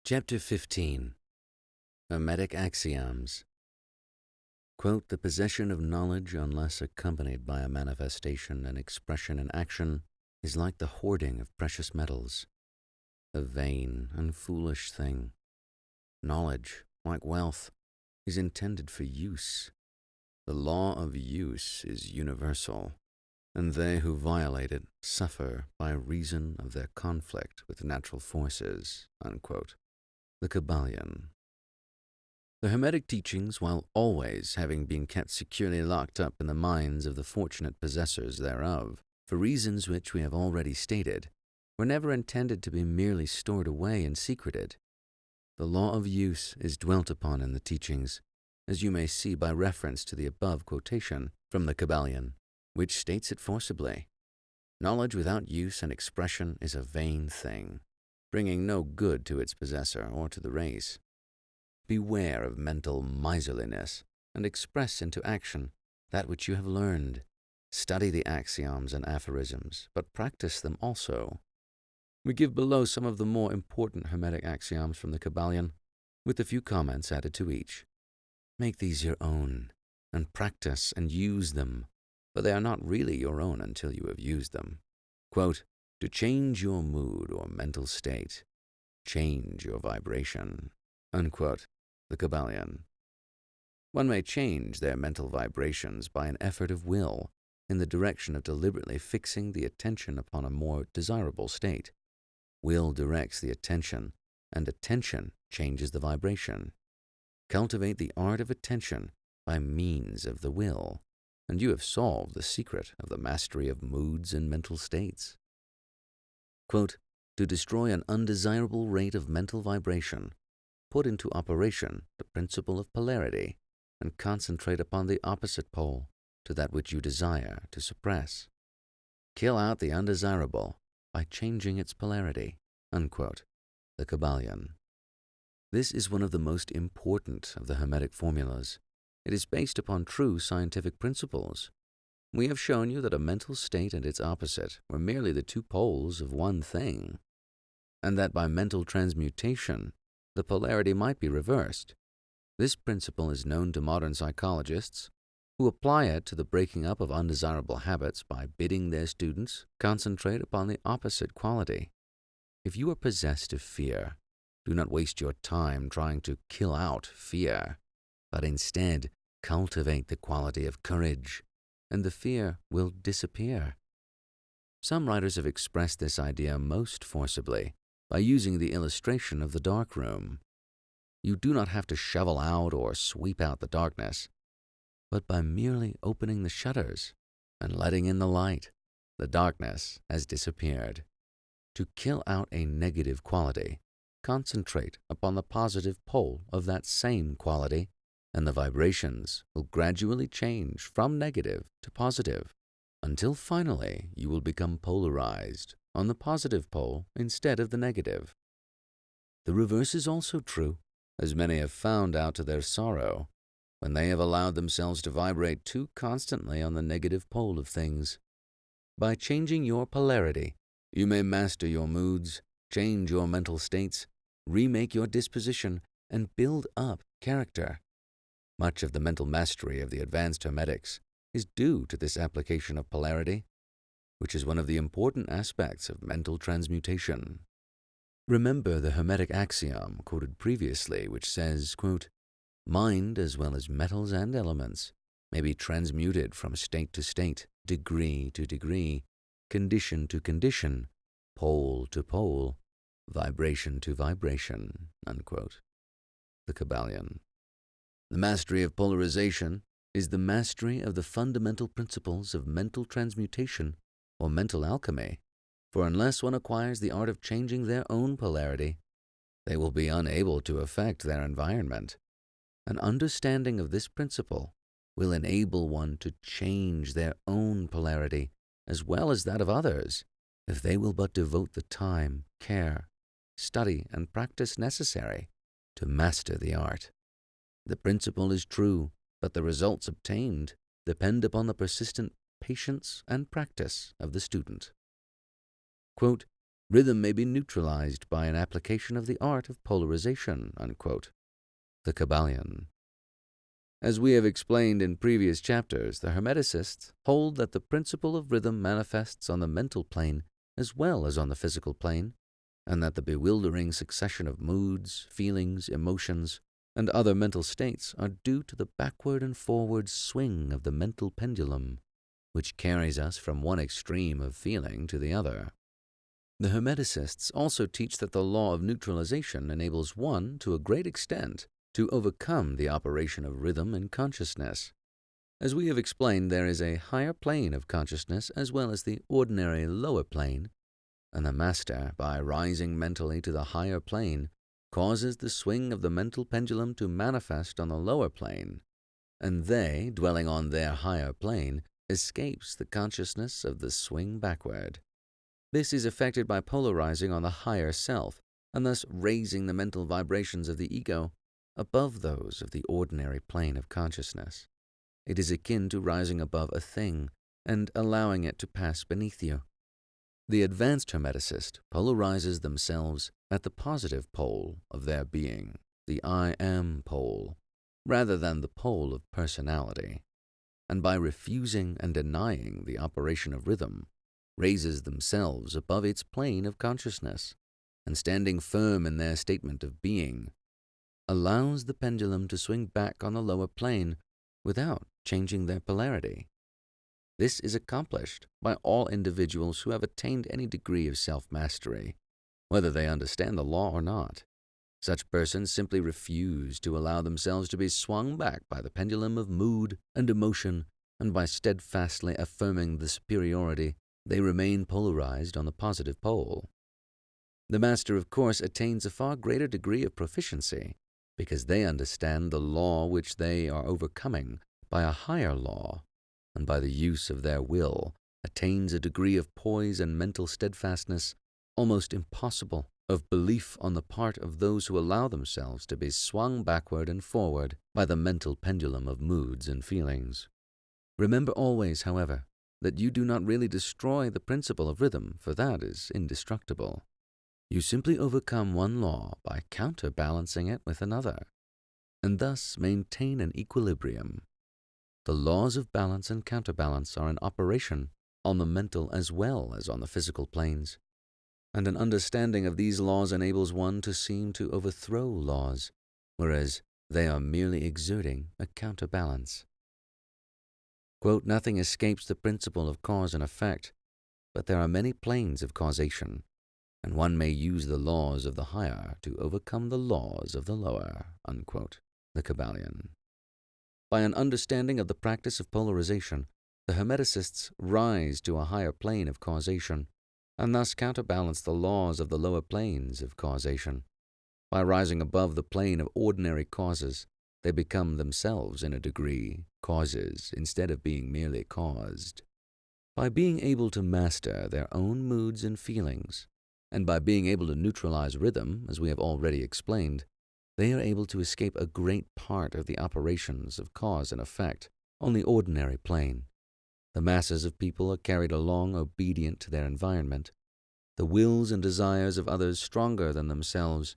Chapter 15. Hermetic Axioms. Quote, "The possession of knowledge, unless accompanied by a manifestation and expression in action, is like the hoarding of precious metals, a vain and foolish thing. Knowledge, like wealth, is intended for use. The law of use is universal, and they who violate it suffer by reason of their conflict with natural forces." Unquote. The Kybalion. The Hermetic teachings, while always having been kept securely locked up in the minds of the fortunate possessors thereof, for reasons which we have already stated, were never intended to be merely stored away and secreted. The law of use is dwelt upon in the teachings, as you may see by reference to the above quotation from the Kybalion, which states it forcibly. Knowledge without use and expression is a vain thing, bringing no good to its possessor or to the race. Beware of mental miserliness, and express into action that which you have learned. Study the axioms and aphorisms, but practice them also. We give below some of the more important Hermetic axioms from the Kybalion, with a few comments added to each. Make these your own, and practice and use them, for they are not really your own until you have used them. Quote, "To change your mood or mental state, change your vibration." Unquote. The Kybalion. One may change their mental vibrations by an effort of will in the direction of deliberately fixing the attention upon a more desirable state. Will directs the attention, and attention changes the vibration. Cultivate the art of attention by means of the will, and you have solved the secret of the mastery of moods and mental states. Quote, "To destroy an undesirable rate of mental vibration, put into operation the principle of polarity, and concentrate upon the opposite pole to that which you desire to suppress. Kill out the undesirable by changing its polarity." Unquote. The Kybalion. This is one of the most important of the Hermetic formulas. It is based upon true scientific principles. We have shown you that a mental state and its opposite were merely the two poles of one thing, and that by mental transmutation, the polarity might be reversed. This principle is known to modern psychologists, who apply it to the breaking up of undesirable habits by bidding their students concentrate upon the opposite quality. If you are possessed of fear, do not waste your time trying to kill out fear, but instead cultivate the quality of courage, and the fear will disappear. Some writers have expressed this idea most forcibly by using the illustration of the dark room. You do not have to shovel out or sweep out the darkness, but by merely opening the shutters and letting in the light, the darkness has disappeared. To kill out a negative quality, concentrate upon the positive pole of that same quality, and the vibrations will gradually change from negative to positive, until finally you will become polarized on the positive pole instead of the negative. The reverse is also true, as many have found out to their sorrow, when they have allowed themselves to vibrate too constantly on the negative pole of things. By changing your polarity, you may master your moods, change your mental states, remake your disposition, and build up character. Much of the mental mastery of the advanced Hermetics is due to this application of polarity, which is one of the important aspects of mental transmutation. Remember the Hermetic axiom quoted previously, which says, quote, "Mind, as well as metals and elements, may be transmuted from state to state, degree to degree, condition to condition, pole to pole, vibration to vibration." Unquote. The Kybalion. The mastery of polarization is the mastery of the fundamental principles of mental transmutation or mental alchemy, for unless one acquires the art of changing their own polarity, they will be unable to affect their environment. An understanding of this principle will enable one to change their own polarity as well as that of others, if they will but devote the time, care, study, and practice necessary to master the art. The principle is true, but the results obtained depend upon the persistent patience and practice of the student. Quote, Rhythm may be neutralized by an application of the art of polarization, unquote. The Kybalion. As we have explained in previous chapters, the Hermeticists hold that the principle of rhythm manifests on the mental plane as well as on the physical plane, and that the bewildering succession of moods, feelings, emotions, and other mental states are due to the backward and forward swing of the mental pendulum, which carries us from one extreme of feeling to the other. The Hermeticists also teach that the law of neutralization enables one, to a great extent, to overcome the operation of rhythm in consciousness. As we have explained, there is a higher plane of consciousness as well as the ordinary lower plane, and the master, by rising mentally to the higher plane, causes the swing of the mental pendulum to manifest on the lower plane, and they, dwelling on their higher plane, escapes the consciousness of the swing backward. This is effected by polarizing on the higher self, and thus raising the mental vibrations of the ego above those of the ordinary plane of consciousness. It is akin to rising above a thing and allowing it to pass beneath you. The advanced Hermeticist polarizes themselves at the positive pole of their being, the I am pole, rather than the pole of personality, and by refusing and denying the operation of rhythm, raises themselves above its plane of consciousness, and standing firm in their statement of being, allows the pendulum to swing back on the lower plane without changing their polarity. This is accomplished by all individuals who have attained any degree of self-mastery, whether they understand the law or not. Such persons simply refuse to allow themselves to be swung back by the pendulum of mood and emotion, and by steadfastly affirming the superiority, they remain polarized on the positive pole. The master, of course, attains a far greater degree of proficiency, because they understand the law which they are overcoming by a higher law, and by the use of their will attains a degree of poise and mental steadfastness almost impossible of belief on the part of those who allow themselves to be swung backward and forward by the mental pendulum of moods and feelings. Remember always, however, that you do not really destroy the principle of rhythm, for that is indestructible. You simply overcome one law by counterbalancing it with another, and thus maintain an equilibrium. The laws of balance and counterbalance are in operation on the mental as well as on the physical planes, and an understanding of these laws enables one to seem to overthrow laws, whereas they are merely exerting a counterbalance. Quote, nothing escapes the principle of cause and effect, but there are many planes of causation, and one may use the laws of the higher to overcome the laws of the lower, unquote. The Kybalion. By an understanding of the practice of polarization, the Hermeticists rise to a higher plane of causation, and thus counterbalance the laws of the lower planes of causation. By rising above the plane of ordinary causes, they become themselves, in a degree, causes instead of being merely caused. By being able to master their own moods and feelings, and by being able to neutralize rhythm, as we have already explained, they are able to escape a great part of the operations of cause and effect on the ordinary plane. The masses of people are carried along obedient to their environment, the wills and desires of others stronger than themselves,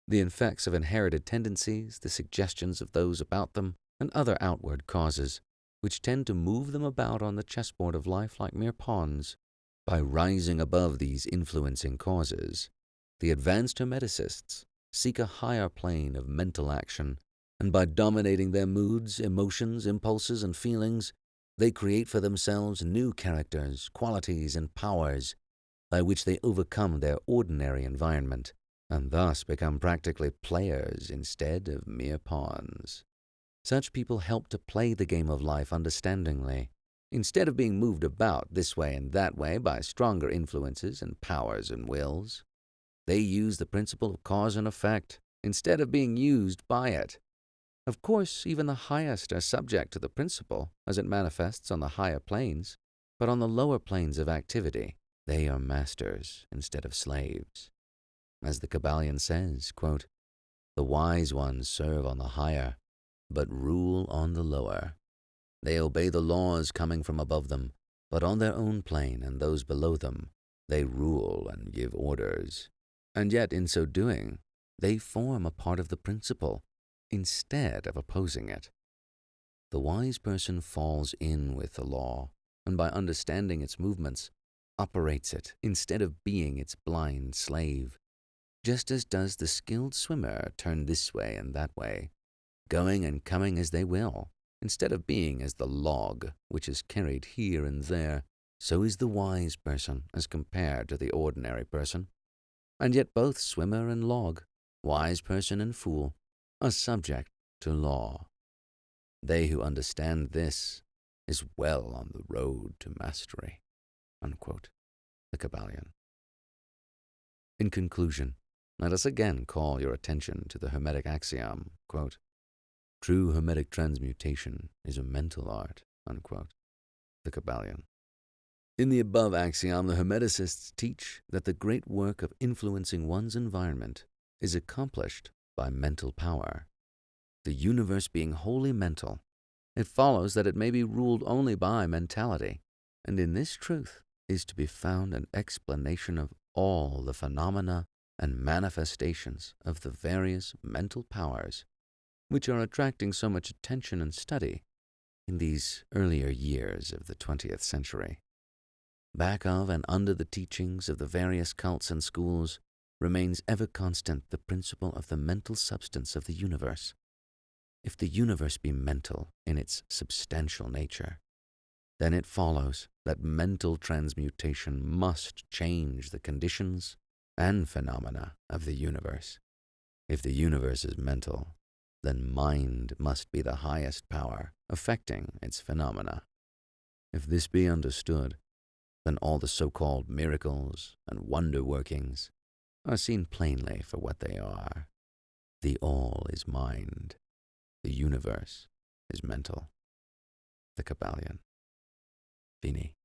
the effects of inherited tendencies, the suggestions of those about them, and other outward causes, which tend to move them about on the chessboard of life like mere pawns. By rising above these influencing causes, the advanced Hermeticists seek a higher plane of mental action, and by dominating their moods, emotions, impulses, and feelings, they create for themselves new characters, qualities, and powers by which they overcome their ordinary environment, and thus become practically players instead of mere pawns. Such people help to play the game of life understandingly, instead of being moved about this way and that way by stronger influences and powers and wills. They use the principle of cause and effect instead of being used by it. Of course, even the highest are subject to the principle as it manifests on the higher planes, but on the lower planes of activity, they are masters instead of slaves. As the Kybalion says, quote, the wise ones serve on the higher, but rule on the lower. They obey the laws coming from above them, but on their own plane and those below them, They rule and give orders, and yet in so doing, they form a part of the principle instead of opposing it. The wise person falls in with the law, and by understanding its movements, operates it instead of being its blind slave, just as does the skilled swimmer turn this way and that way, going and coming as they will, instead of being as the log which is carried here and there. So is the wise person as compared to the ordinary person. And yet both swimmer and log, wise person and fool, are subject to law. They who understand this is well on the road to mastery. Unquote. The Kybalion. In conclusion, let us again call your attention to the Hermetic axiom, quote, "True Hermetic transmutation is a mental art." Unquote. The Kybalion. In the above axiom, the Hermeticists teach that the great work of influencing one's environment is accomplished by mental power. The universe being wholly mental, it follows that it may be ruled only by mentality, and in this truth is to be found an explanation of all the phenomena and manifestations of the various mental powers which are attracting so much attention and study in these earlier years of the 20th century. Back of and under the teachings of the various cults and schools remains ever constant the principle of the mental substance of the universe. If the universe be mental in its substantial nature, then it follows that mental transmutation must change the conditions and phenomena of the universe. If the universe is mental, then mind must be the highest power affecting its phenomena. If this be understood, then all the so-called miracles and wonder workings are seen plainly for what they are. The all is mind. The universe is mental. The Kybalion. Fini.